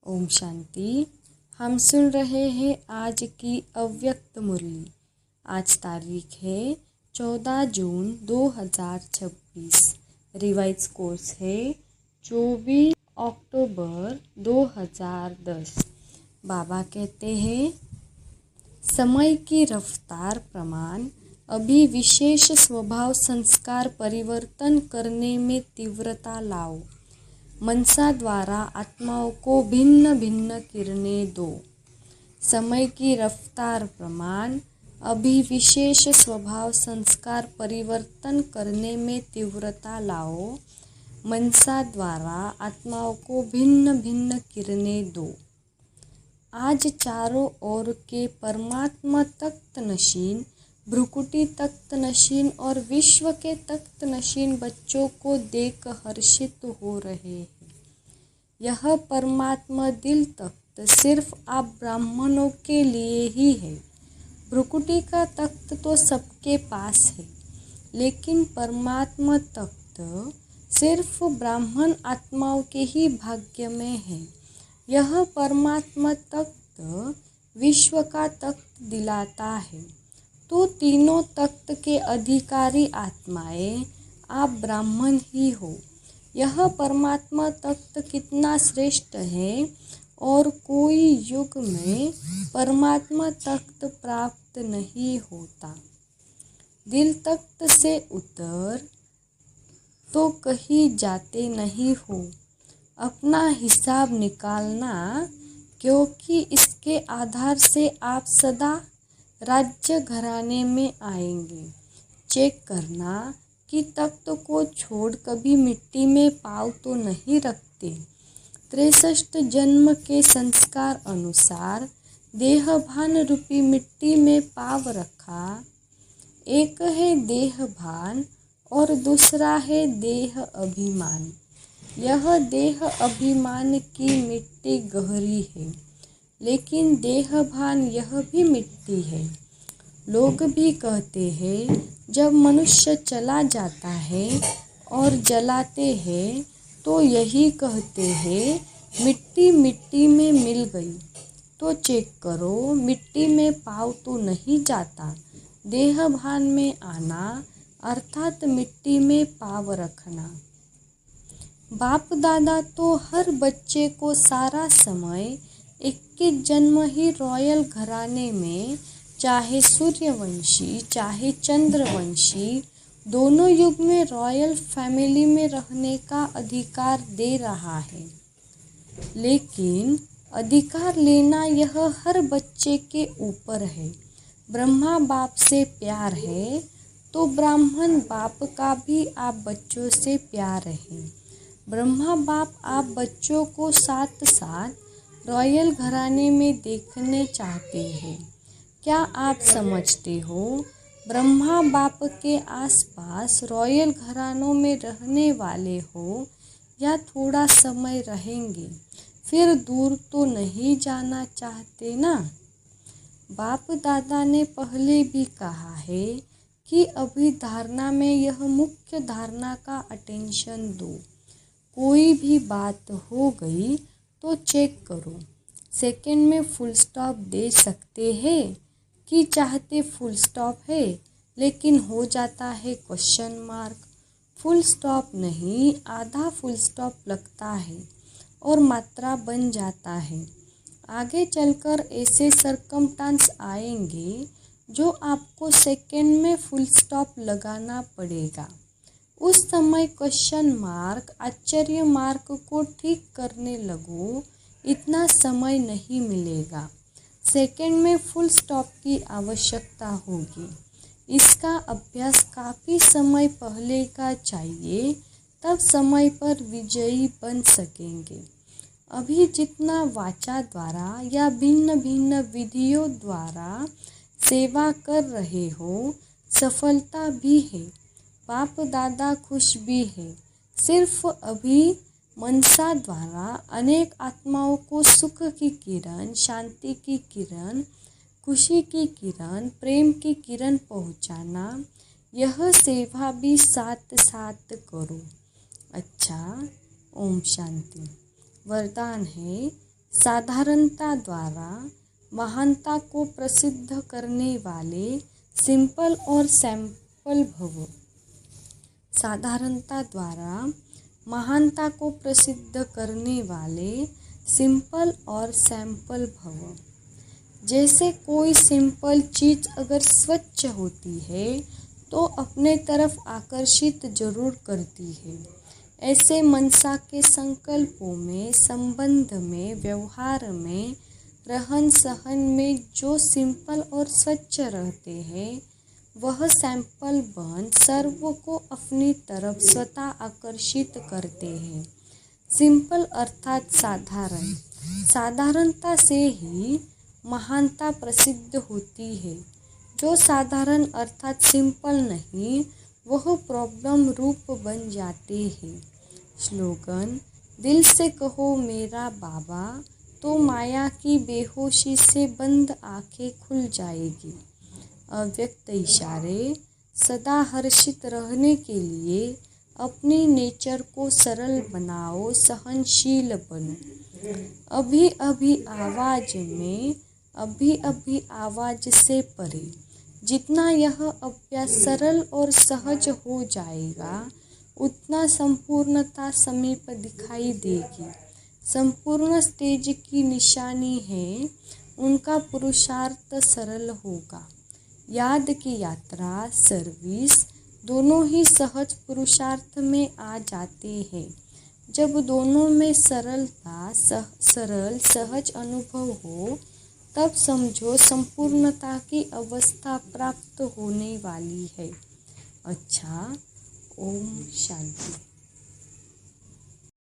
ओम शांति। हम सुन रहे हैं आज की अव्यक्त मुरली। आज तारीख है 14 जून 2026। रिवाइज कोर्स है 24 अक्टूबर 2010। बाबा कहते हैं, समय की रफ्तार प्रमाण अभी विशेष स्वभाव संस्कार परिवर्तन करने में तीव्रता लाओ। मनसा द्वारा आत्माओं को भिन्न भिन्न किरणें दो। समय की रफ्तार प्रमाण अभी विशेष स्वभाव संस्कार परिवर्तन करने में तीव्रता लाओ। मनसा द्वारा आत्माओं को भिन्न भिन्न किरणें दो। आज चारों ओर के परमात्मा तख्त नशीन, भ्रुकुटी तख्त नशीन और विश्व के तख्त नशीन बच्चों को देख हर्षित हो रहे हैं। यह परमात्मा दिल तख्त सिर्फ आप ब्राह्मणों के लिए ही है। भ्रुकुटी का तख्त तो सबके पास है, लेकिन परमात्मा तख्त सिर्फ ब्राह्मण आत्माओं के ही भाग्य में है। यह परमात्मा तख्त विश्व का तख्त दिलाता है। तो तीनों तख्त के अधिकारी आत्माएं आप ब्राह्मण ही हो। यह परमात्मा तख्त कितना श्रेष्ठ है और कोई युग में परमात्मा तख्त प्राप्त नहीं होता। दिल तख्त से उतर तो कहीं जाते नहीं हो। अपना हिसाब निकालना, क्योंकि इसके आधार से आप सदा राज्य घराने में आएंगे। चेक करना कि तख्त को छोड़ कभी मिट्टी में पाँव तो नहीं रखते। 63 जन्म के संस्कार अनुसार देहभान रूपी मिट्टी में पाँव रखा। एक है देहभान और दूसरा है देह अभिमान। यह देह अभिमान की मिट्टी गहरी है, लेकिन देहभान यह भी मिट्टी है। लोग भी कहते हैं, जब मनुष्य चला जाता है और जलाते हैं तो यही कहते हैं, मिट्टी मिट्टी में मिल गई। तो चेक करो, मिट्टी में पाँव तो नहीं जाता। देहभान में आना अर्थात मिट्टी में पाँव रखना। बाप दादा तो हर बच्चे को सारा समय 21 जन्म ही रॉयल घराने में, चाहे सूर्यवंशी चाहे चंद्रवंशी, दोनों युग में रॉयल फैमिली में रहने का अधिकार दे रहा है। लेकिन अधिकार लेना यह हर बच्चे के ऊपर है। ब्रह्मा बाप से प्यार है तो ब्राह्मण बाप का भी आप बच्चों से प्यार है। ब्रह्मा बाप आप बच्चों को साथ साथ रॉयल घराने में देखने चाहते हैं। क्या आप समझते हो, ब्रह्मा बाप के आसपास रॉयल घरानों में रहने वाले हो या थोड़ा समय रहेंगे, फिर दूर तो नहीं जाना चाहते ना। बाप दादा ने पहले भी कहा है कि अभी धारणा में यह मुख्य धारणा का अटेंशन दो। कोई भी बात हो गई तो चेक करो, सेकंड में फुल स्टॉप दे सकते हैं कि चाहते फुल स्टॉप है लेकिन हो जाता है क्वेश्चन मार्क। फुल स्टॉप नहीं, आधा फुल स्टॉप लगता है और मात्रा बन जाता है। आगे चलकर ऐसे सरकमस्टांस आएंगे जो आपको सेकंड में फुल स्टॉप लगाना पड़ेगा। उस समय क्वेश्चन मार्क आश्चर्य मार्क को ठीक करने लगो, इतना समय नहीं मिलेगा। सेकंड में फुल स्टॉप की आवश्यकता होगी। इसका अभ्यास काफ़ी समय पहले का चाहिए, तब समय पर विजयी बन सकेंगे। अभी जितना वाचा द्वारा या भिन्न भिन्न विधियों द्वारा सेवा कर रहे हो, सफलता भी है, बाप दादा खुश भी है। सिर्फ अभी मनसा द्वारा अनेक आत्माओं को सुख की किरण, शांति की किरण, खुशी की किरण, प्रेम की किरण पहुंचाना, यह सेवा भी साथ साथ करो। अच्छा, ओम शांति। वरदान है, साधारणता द्वारा महानता को प्रसिद्ध करने वाले सिंपल और सैंपल भव। साधारणता द्वारा महानता को प्रसिद्ध करने वाले सिंपल और सैंपल भव। जैसे कोई सिंपल चीज़ अगर स्वच्छ होती है तो अपने तरफ आकर्षित जरूर करती है। ऐसे मनसा के संकल्पों में, संबंध में, व्यवहार में, रहन सहन में जो सिंपल और स्वच्छ रहते हैं वह सैंपल बन सर्व को अपनी तरफ स्वतः आकर्षित करते हैं। सिंपल अर्थात साधारण। साधारणता से ही महानता प्रसिद्ध होती है। जो साधारण अर्थात सिंपल नहीं वह प्रॉब्लम रूप बन जाते हैं। स्लोगन: दिल से कहो मेरा बाबा तो माया की बेहोशी से बंद आंखें खुल जाएगी। अव्यक्त इशारे: सदा हर्षित रहने के लिए अपनी नेचर को सरल बनाओ, सहनशील बनो। अभी अभी आवाज में, अभी अभी आवाज से परे। जितना यह अभ्यास सरल और सहज हो जाएगा उतना संपूर्णता समीप दिखाई देगी। संपूर्ण स्टेज की निशानी है उनका पुरुषार्थ सरल होगा। याद की यात्रा, सर्विस दोनों ही सहज पुरुषार्थ में आ जाते हैं। जब दोनों में सरलता, सरल सहज अनुभव हो तब समझो संपूर्णता की अवस्था प्राप्त होने वाली है। अच्छा, ओम शांति।